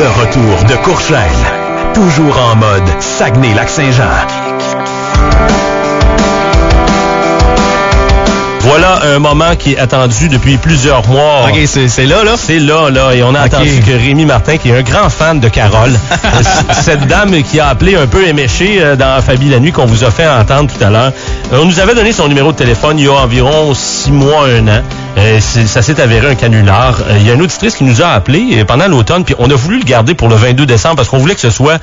Le retour de Courchaine. Toujours en mode Saguenay-Lac-Saint-Jean. Voilà un moment qui est attendu depuis plusieurs mois. OK, c'est là, là? C'est là. Et on a attendu que Rémi Martin, qui est un grand fan de Carole, cette dame qui a appelé un peu éméchée dans Fabi la nuit, qu'on vous a fait entendre tout à l'heure, on nous avait donné son numéro de téléphone il y a environ 6 mois, 1 an. Ça s'est avéré un canular. Il y a une auditrice qui nous a appelé pendant l'automne, puis on a voulu le garder pour le 22 décembre parce qu'on voulait que ce soit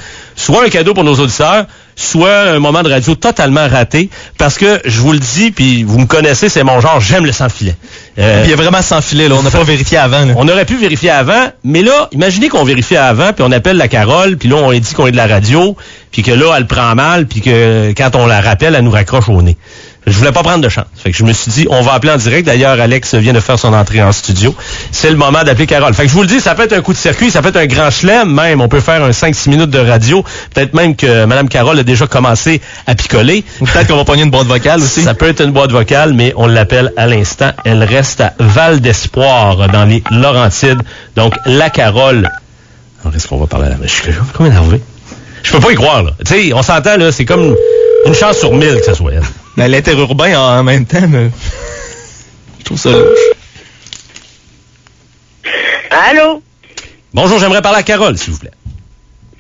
un cadeau pour nos auditeurs, soit un moment de radio totalement raté, parce que, je vous le dis, puis vous me connaissez, c'est mon genre, j'aime le sans-filet. Il y a vraiment sans-filet, là. On n'a pas vérifié avant, là. On aurait pu vérifier avant, mais là, imaginez qu'on vérifie avant, puis on appelle la Carole, puis là, on lui dit qu'on est de la radio, puis que là, elle prend mal, puis que quand on la rappelle, elle nous raccroche au nez. Je voulais pas prendre de chance. Fait que je me suis dit, on va appeler en direct. D'ailleurs, Alex vient de faire son entrée en studio. C'est le moment d'appeler Carole. Fait que je vous le dis, ça peut être un coup de circuit, ça peut être un grand chelem même. On peut faire un 5-6 minutes de radio. Peut-être même que Mme Carole a déjà commencé à picoler. Peut-être qu'on va pogner une boîte vocale aussi. Ça peut être une boîte vocale, mais on l'appelle à l'instant. Elle reste à Val d'Espoir, dans les Laurentides. Donc, la Carole. Alors, est-ce qu'on va parler à la... Je suis comme énervé. Je peux pas y croire, là. Tu sais, on s'entend, là, c'est comme une chance sur 1000 que ça soit elle. Mais l'interurbain en même temps, je trouve ça louche. Allô? Bonjour, j'aimerais parler à Carole, s'il vous plaît.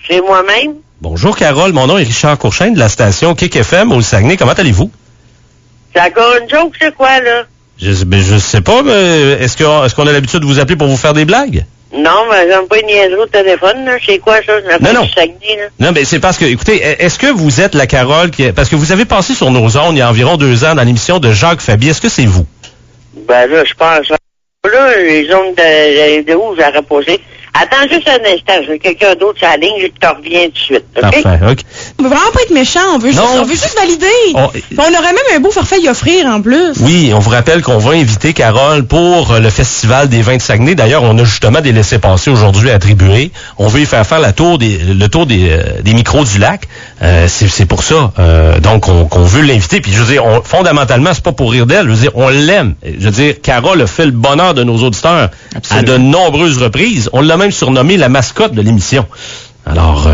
C'est moi-même. Bonjour, Carole. Mon nom est Richard Courchaine de la station Kick FM au Saguenay. Comment allez-vous? C'est encore une joke, c'est quoi, là? Je sais pas, mais est-ce qu'on a l'habitude de vous appeler pour vous faire des blagues? Non, mais j'aime pas une niaiserie au téléphone, là. C'est quoi, ça? Non. Du Saguenay, là. Non, mais c'est parce que, écoutez, est-ce que vous êtes la Carole parce que vous avez passé sur nos ondes il y a environ 2 ans dans l'émission de Jacques Fabi. Est-ce que c'est vous? Ben là, je pense... Là, les ondes de où j'aurais posé. Attends juste un instant, j'ai quelqu'un d'autre sur la ligne, je te reviens tout de suite, OK? Parfait, OK. On veut vraiment pas être méchant, on veut juste valider. On aurait même un beau forfait y offrir en plus. Oui, on vous rappelle qu'on va inviter Carole pour le Festival des vins de Saguenay. D'ailleurs, on a justement des laissez-passer aujourd'hui à attribuer. On veut y faire le tour des micros du lac. C'est pour ça. Donc, qu'on veut l'inviter. Puis, je veux dire, fondamentalement, c'est pas pour rire d'elle. Je veux dire, on l'aime. Je veux dire, Carole a fait le bonheur de nos auditeurs. Absolument. À de nombreuses reprises. On l'a même surnommé la mascotte de l'émission. Alors,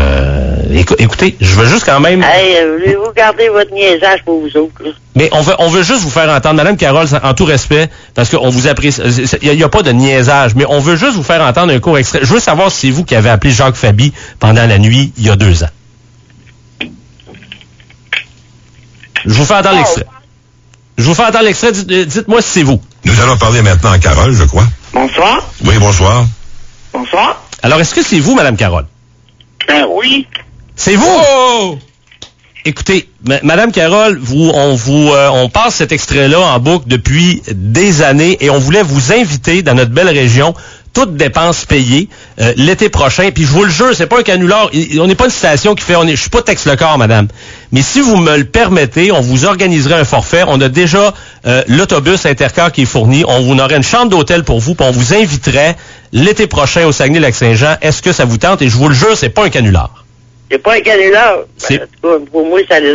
écoutez, je veux juste quand même... Hey, voulez-vous garder votre niaisage pour vous autres, là? Mais on veut juste vous faire entendre, Madame Carole, en tout respect, parce qu'on vous apprécie. Il n'y a pas de niaisage, mais on veut juste vous faire entendre un court extrait. Je veux savoir si c'est vous qui avez appelé Jacques Fabi pendant la nuit, il y a 2 ans. Je vous fais entendre l'extrait. Je vous fais entendre l'extrait. Dites-moi si c'est vous. Nous allons parler maintenant à Carole, je crois. Bonsoir. Oui, bonsoir. Bonsoir. Alors, est-ce que c'est vous, Madame Carole? Oui. C'est vous? Oh! Écoutez, Madame Carole, on passe cet extrait-là en boucle depuis des années et on voulait vous inviter dans notre belle région, toutes dépenses payées, l'été prochain. Puis je vous le jure, c'est pas un canular. On n'est pas une station qui fait... Je suis pas Tex-le-Corps, madame. Mais si vous me le permettez, on vous organiserait un forfait. On a déjà l'autobus Intercar qui est fourni. On vous aurait une chambre d'hôtel pour vous, puis on vous inviterait l'été prochain au Saguenay-Lac-Saint-Jean. Est-ce que ça vous tente? Et je vous le jure, c'est pas un canular. C'est pas un canular. Ben, en tout cas, pour moi, ça a de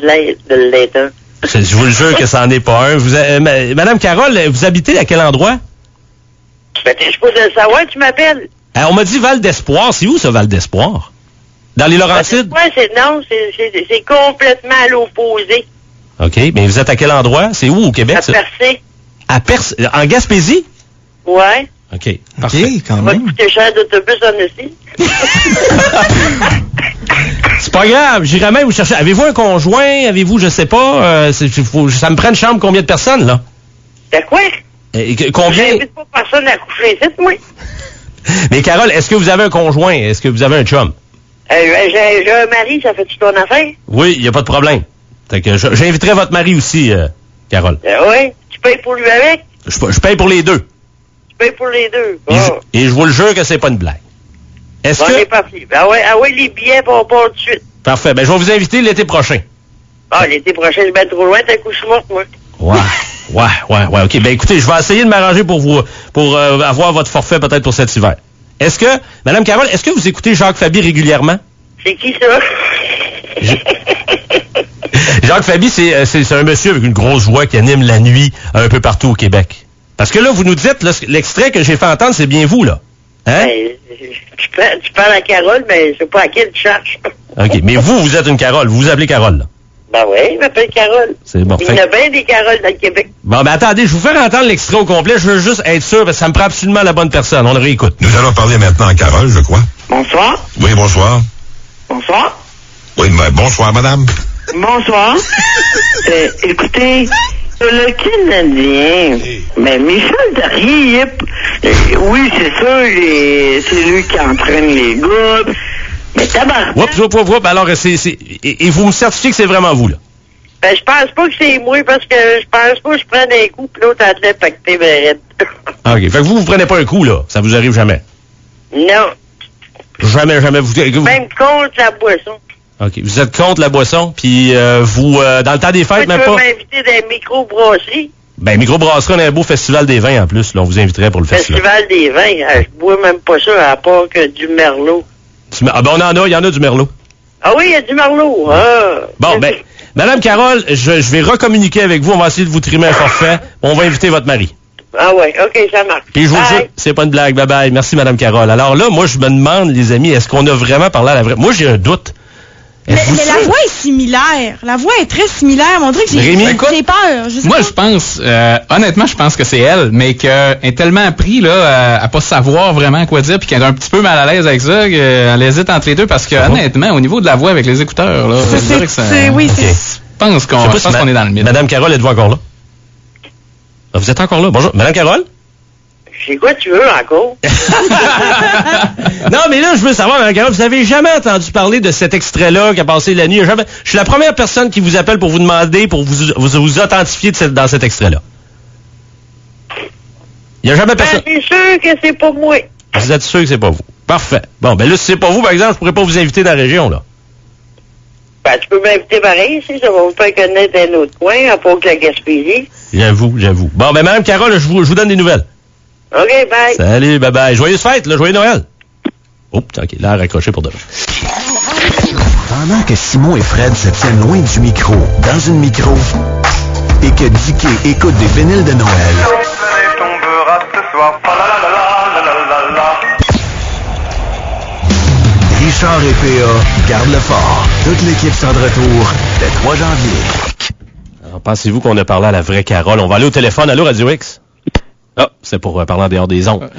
l'aide de l'être. Hein. Je vous le jure que ça n'en est pas un. Madame Carole, vous habitez à quel endroit? Ben, t'es supposé le savoir, tu m'appelles. On m'a dit Val d'Espoir. C'est où, ça, Val d'Espoir? Dans les Laurentides? C'est complètement à l'opposé. OK. Mais vous êtes à quel endroit? C'est où, au Québec? À Percé. À Percé? En Gaspésie? Ouais. OK. Parfait. OK, quand même. Ça va te coûter cher d'autobus en ici. C'est pas grave. J'irai même vous chercher. Avez-vous un conjoint? Avez-vous, je sais pas, ça me prend une chambre combien de personnes, là? De quoi? Combien? J'invite pas personne à coucher ici, moi. Mais Carole, est-ce que vous avez un conjoint? Est-ce que vous avez un chum? J'ai un mari, ça fait-tu ton affaire? Oui, il n'y a pas de problème. Fait que j'inviterai votre mari aussi, Carole. Oui, tu payes pour lui avec? Je paye pour les deux. Tu payes pour les deux. Et je vous le jure que c'est pas une blague. Est-ce que... On est parti. Ah ouais, les billets, on part tout de suite. Parfait. Ben, je vais vous inviter l'été prochain. Ah, l'été prochain, je vais trop loin, t'as coup, je suis morte, moi. Ouais. OK. Ben, écoutez, je vais essayer de m'arranger pour vous, pour avoir votre forfait peut-être pour cet hiver. Est-ce que, Madame Carole, est-ce que vous écoutez Jacques Fabi régulièrement? C'est qui, ça? Jacques Fabi, c'est un monsieur avec une grosse voix qui anime la nuit un peu partout au Québec. Parce que là, vous nous dites, là, l'extrait que j'ai fait entendre, c'est bien vous, là. Hein? Ben, tu parles à Carole, mais je sais pas à qui tu cherches. OK. Mais vous êtes une Carole. Vous vous appelez Carole, là. Ben oui, il m'appelle Carole. C'est bon. Il y en a bien des Caroles dans le Québec. Bon, ben attendez, je vous fais entendre l'extrait au complet. Je veux juste être sûr, parce que ça me prend absolument la bonne personne. On le réécoute. Nous allons parler maintenant à Carole, je crois. Bonsoir. Oui, bonsoir. Bonsoir. Oui, bonsoir, madame. Bonsoir. Écoutez, le Canadien, mais Michel Therrien, oui, c'est sûr, c'est lui qui entraîne les gars, mais tabarnak. Oups. Alors, et vous me certifiez que c'est vraiment vous, là? Ben, je pense pas que c'est moi, parce que je pense pas que je prends des coups, pis l'autre athlète pacté, ben, OK. Fait que vous prenez pas un coup, là. Ça vous arrive jamais? Non. Jamais. Vous... Même contre la boisson. OK. Vous êtes contre la boisson, puis vous, dans le temps des fêtes, même pas... Tu peux m'inviter dans les micro-brasseries? Ben, micro-brasserie, on a un beau festival des vins, en plus. Là, on vous inviterait pour le festival. Festival des vins, je bois même pas ça, à part que du Merlot. Ah ben, il y en a du Merlot. Ah oui, il y a du Merlot. Ah. Bon, ben, Madame Carole, je vais recommuniquer avec vous. On va essayer de vous trimer un forfait. On va inviter votre mari. Ah ouais, OK, ça marche. Puis je vous jure, c'est pas une blague. Bye-bye. Merci, Madame Carole. Alors là, moi, je me demande, les amis, est-ce qu'on a vraiment parlé à la vraie... Moi, j'ai un doute. Mais la voix est similaire. La voix est très similaire. On dirait que j'ai peur. Je pense, honnêtement, je pense que c'est elle, mais qu'elle est tellement pris là, à pas savoir vraiment quoi dire, puis qu'elle est un petit peu mal à l'aise avec ça, qu'elle hésite entre les deux, parce que honnêtement, au niveau de la voix avec les écouteurs, là, je pense qu'on est dans le milieu. Madame Carole, êtes-vous encore là? Vous êtes encore là? Bonjour. Madame Carole? C'est quoi tu veux encore? Non, mais là, je veux savoir, Madame Carole, vous avez jamais entendu parler de cet extrait-là qui a passé la nuit? Je suis la première personne qui vous appelle pour vous demander, pour vous authentifier dans cet extrait-là. Il n'y a jamais personne... Ben, c'est sûr que c'est pas moi. Vous êtes sûr que c'est pas vous? Parfait. Bon, ben là, si c'est pas vous, par exemple, je pourrais pas vous inviter dans la région, là. Ben, tu peux m'inviter pareil, si ça va vous faire connaître un autre coin, à part que la Gaspésie. J'avoue. Bon, ben, Madame Carole, je vous donne des nouvelles. OK, bye. Salut, bye-bye. Joyeuse fête, là, joyeux Noël. Oups, OK, là, raccroché pour demain. Pendant que Simon et Fred se tiennent loin du micro, dans une micro, et que Dicky écoute des vinyles de Noël. Richard et PA gardent le fort. Toute l'équipe sera de retour le 3 janvier. Alors, pensez-vous qu'on a parlé à la vraie Carole? On va aller au téléphone. Allô, Radio X? Ah, c'est pour parler en dehors des ondes.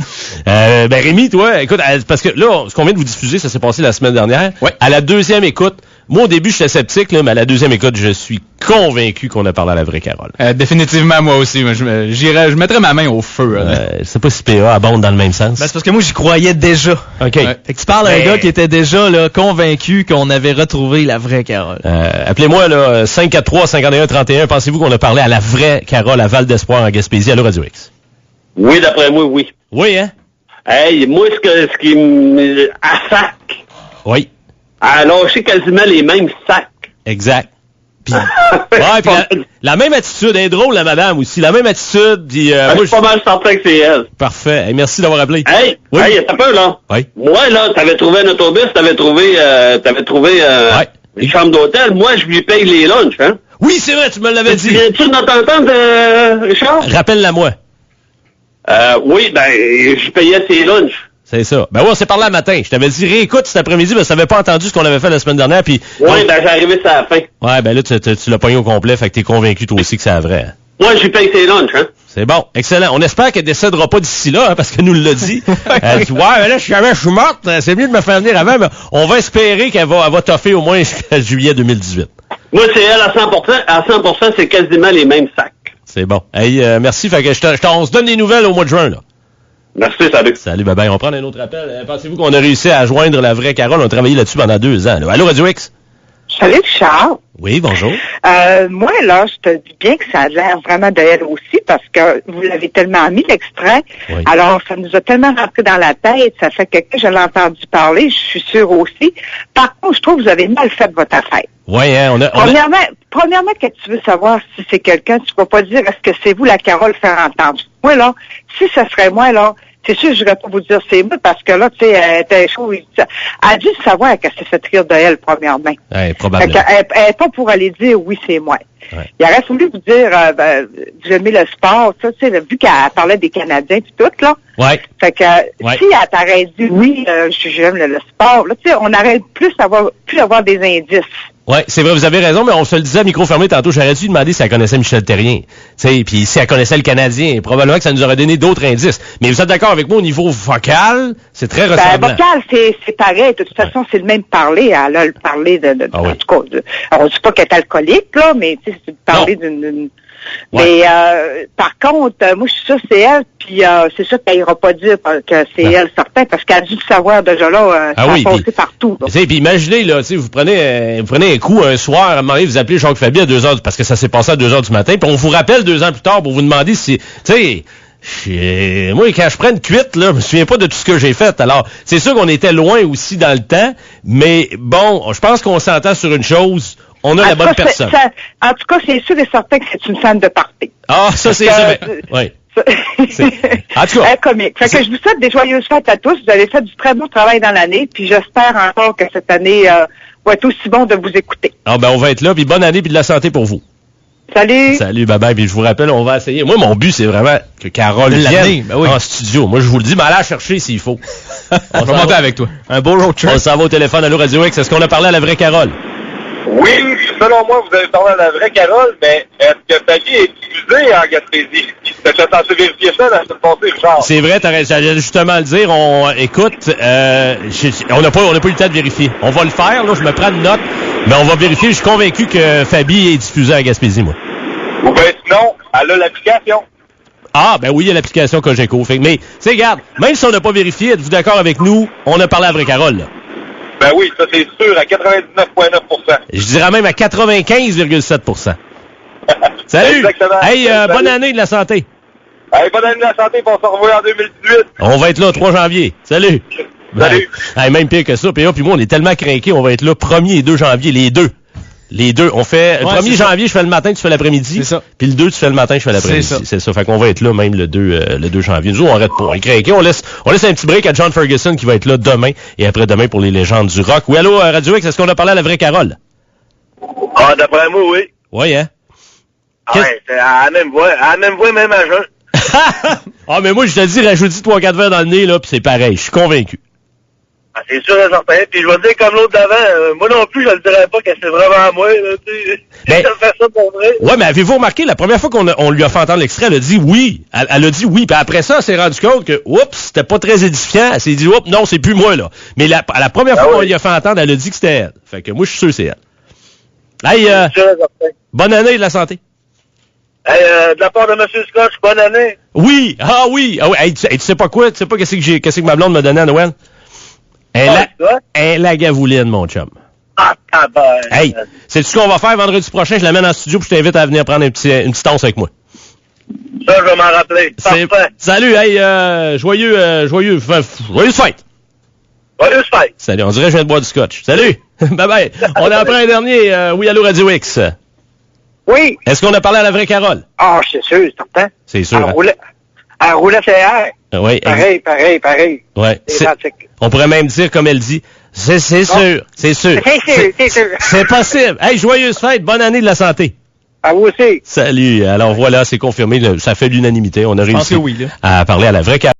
Ben Rémi, toi, écoute, parce que là, ce qu'on vient de vous diffuser, ça s'est passé la semaine dernière. Ouais. À la deuxième écoute, moi au début j'étais sceptique, là, mais à la deuxième écoute, je suis convaincu qu'on a parlé à la vraie Carole. Définitivement, moi aussi. Je mettrais ma main au feu. Je sais pas si PA abonde dans le même sens. Ben, c'est parce que moi, j'y croyais déjà. OK. Ouais. Fait que tu parles à un gars qui était déjà là, convaincu qu'on avait retrouvé la vraie Carole. Appelez-moi là 543-5131. Pensez-vous qu'on a parlé à la vraie Carole à Val d'Espoir en Gaspésie? Allô, Radio X? Oui, d'après moi, oui. Oui, hein? Hey, moi, ce qui me... À sac. Oui. À lâcher quasiment les mêmes sacs. Exact. Puis, la même attitude, elle est drôle, la madame aussi. La même attitude. Puis, moi, je suis pas mal certain que c'est elle. Parfait. Hey, merci d'avoir appelé. Hey, t'as peur, là? Oui. Moi, là, t'avais trouvé un autobus, t'avais trouvé une chambre d'hôtel. Moi, je lui paye les lunchs, hein? Oui, c'est vrai, tu me l'avais dit. Viens-tu de notre entente, Richard? Rappelle-la-moi. Oui, ben, je payais ses lunchs. C'est ça. Ben oui, on s'est parlé le matin. Je t'avais dit, réécoute cet après-midi, mais je t'avais pas entendu ce qu'on avait fait la semaine dernière. Puis, oui, ben, j'ai arrivé ça à la fin. Ouais, ben là, tu l'as pogné au complet, fait que t'es convaincu toi aussi que c'est vrai. Moi, je lui paye ses lunchs, hein. C'est bon, excellent. On espère qu'elle décédera pas d'ici là, hein, parce qu'elle nous l'a dit. Elle dit, ouais, mais là, je suis morte, c'est mieux de me faire venir avant, mais on va espérer qu'elle va toffer au moins jusqu'à juillet 2018. Moi, c'est elle à 100%. À 100%, c'est quasiment les mêmes sacs. C'est bon. Hey, merci. Fait que on se donne des nouvelles au mois de juin, là. Merci, salut. Salut, bye-bye. On prend un autre appel. Pensez-vous qu'on a réussi à joindre la vraie Carole? On a travaillé là-dessus pendant 2 ans. Là. Allô, Radio X? Salut, Charles. Oui, bonjour. Moi, là, je te dis bien que ça a l'air vraiment de elle aussi parce que vous l'avez tellement mis, l'extrait. Oui. Alors, ça nous a tellement rentré dans la tête. Ça fait que quand je l'ai entendu parler, je suis sûre aussi. Par contre, je trouve que vous avez mal fait votre affaire. Oui, hein, Premièrement, que tu veux savoir si c'est quelqu'un, tu ne vas pas dire est-ce que c'est vous la Carole faire entendre. Moi, là, si ça serait moi, là, c'est sûr, je ne vais pas vous dire c'est moi, parce que là, tu sais, elle était chaude. Elle a dû savoir qu'elle s'est fait rire de elle, premièrement. Ouais, probablement. Elle n'est pas pour aller dire oui, c'est moi. Ouais. Il aurait fallu vous dire, j'aimais le sport, ça, tu sais, vu qu'elle parlait des Canadiens et tout, là. Ouais. Fait que, si elle t'aurait dit oui, j'aime le sport, là, tu sais, on aurait pu avoir des indices. Oui, c'est vrai, vous avez raison, mais on se le disait à micro fermé tantôt, j'aurais dû demander si elle connaissait Michel Terrien. Tu sais, puis si elle connaissait le Canadien, probablement que ça nous aurait donné d'autres indices. Mais vous êtes d'accord avec moi au niveau vocal, c'est très ressemblant. Vocal, c'est pareil. De toute façon, c'est le même parler. Elle a le parler en tout cas, on dit pas qu'elle est alcoolique, là, mais tu sais, c'est parler d'une... Ouais. Mais par contre, moi je suis sûre que c'est elle, puis c'est sûr qu'elle ira pas dire que c'est elle certain, parce qu'elle a dû le savoir déjà là, ça a passé partout. Puis imaginez là, vous prenez un coup un soir, à un moment donné, vous appelez Jacques Fabi à 2h, parce que ça s'est passé à 2h du matin, puis on vous rappelle 2 ans plus tard pour vous demander si, tu sais, moi quand je prends une cuite là, je me souviens pas de tout ce que j'ai fait. Alors c'est sûr qu'on était loin aussi dans le temps, mais bon, je pense qu'on s'entend sur une chose. On a la bonne personne. En tout cas, c'est sûr et certain que c'est une fan de party. Ah, ça, c'est sûr. Oui. En tout cas. Comique. Fait que je vous souhaite des joyeuses fêtes à tous. Vous avez fait du très bon travail dans l'année. Puis j'espère encore que cette année va être aussi bon de vous écouter. Ah, ben, on va être là. Puis bonne année puis de la santé pour vous. Salut. Salut, bye-bye. Puis je vous rappelle, on va essayer. Moi, mon but, c'est vraiment que Carole vienne en studio. Moi, je vous le dis, mais allez la chercher s'il faut. On va monter avec toi. Un beau road trip. On s'en va au téléphone. Allô, Radio X. Est-ce qu'on a parlé à la vraie Carole? Oui, selon moi, vous avez parlé à la vraie Carole, mais est-ce que Fabi est diffusée en Gaspésie? T'as censé vérifier ça la semaine passée, Richard? C'est vrai, j'allais justement à le dire. Écoute, on n'a pas eu le temps de vérifier. On va le faire, là, je me prends une note, mais on va vérifier. Je suis convaincu que Fabi est diffusée à Gaspésie, moi. Ou bien sinon, elle a l'application. Ah, ben oui, il y a l'application Cogeco. Mais, tu sais, regarde, même si on n'a pas vérifié, êtes-vous d'accord avec nous? On a parlé à la vraie Carole, là. Ben oui, ça c'est sûr, à 99,9%. Je dirais même à 95,7%. Salut! Exactement. Hey, bonne année de la santé. Hey, bonne année de la santé, on se revoit en 2018. On va être là le 3 janvier. Salut! Salut! Hey, même pire que ça. Puis moi, on est tellement craqués, on va être là 1er et 2 janvier, les deux. Les deux. On fait, le 1er janvier, je fais le matin, tu fais l'après-midi. C'est ça. Puis le 2, tu fais le matin, je fais l'après-midi. C'est ça. Fait qu'on va être là même le 2 janvier. Nous, on arrête pas. On est craqués. On laisse un petit break à John Ferguson qui va être là demain et après-demain pour les légendes du rock. Oui, allô, Radio X, est-ce qu'on a parlé à la vraie Carole? Ah, d'après moi, oui. Oui, hein? Ouais, c'est à la même voix, même à jeun. Ah, mais moi, je te dis, rajoute 3-4 verres dans le nez, là, pis c'est pareil. Je suis convaincu. Ah, c'est sûr et certain. Puis je vais te dire comme l'autre d'avant, moi non plus, je ne dirais pas que c'est vraiment moi, là, tu sais. Ben, je fais ça pour vrai. Ouais, mais avez-vous remarqué, la première fois qu'on lui a fait entendre l'extrait, elle a dit oui. Elle a dit oui. Puis après ça, elle s'est rendu compte que, oups, c'était pas très édifiant. Elle s'est dit, oups, non, c'est plus moi, là. Mais la première fois qu'on lui a fait entendre, elle a dit que c'était elle. Fait que moi, je suis sûr que c'est elle. Hey, bonne année de la santé. Hey, de la part de M. Scotch, bonne année. Oui, ah oui. Ah oui. Hey, tu sais pas quoi? Tu sais pas qu'est-ce que ma blonde m'a donné à Noël? Un lagavouline, mon chum. Ah, tabarnak. Hey, sais-tu ce qu'on va faire vendredi prochain? Je l'amène en studio puis je t'invite à venir prendre une petite once avec moi. Ça, je vais m'en rappeler. Parfait. Salut, hey, joyeuse fête. Joyeuse fête. Salut, on dirait que je viens de boire du scotch. Salut. Bye-bye. On a appris un dernier. Oui, allô, Radio X. Oui. Est-ce qu'on a parlé à la vraie Carole? Ah, c'est sûr, c'est certain. C'est sûr. Elle roulait CR. Oui. Pareil. Ouais. On pourrait même dire, comme elle dit, c'est sûr. C'est possible. Hey, joyeuse fête. Bonne année de la santé. À vous aussi. Salut. Alors voilà, c'est confirmé. Ça fait l'unanimité. On a réussi oui, à parler à la vraie Carole.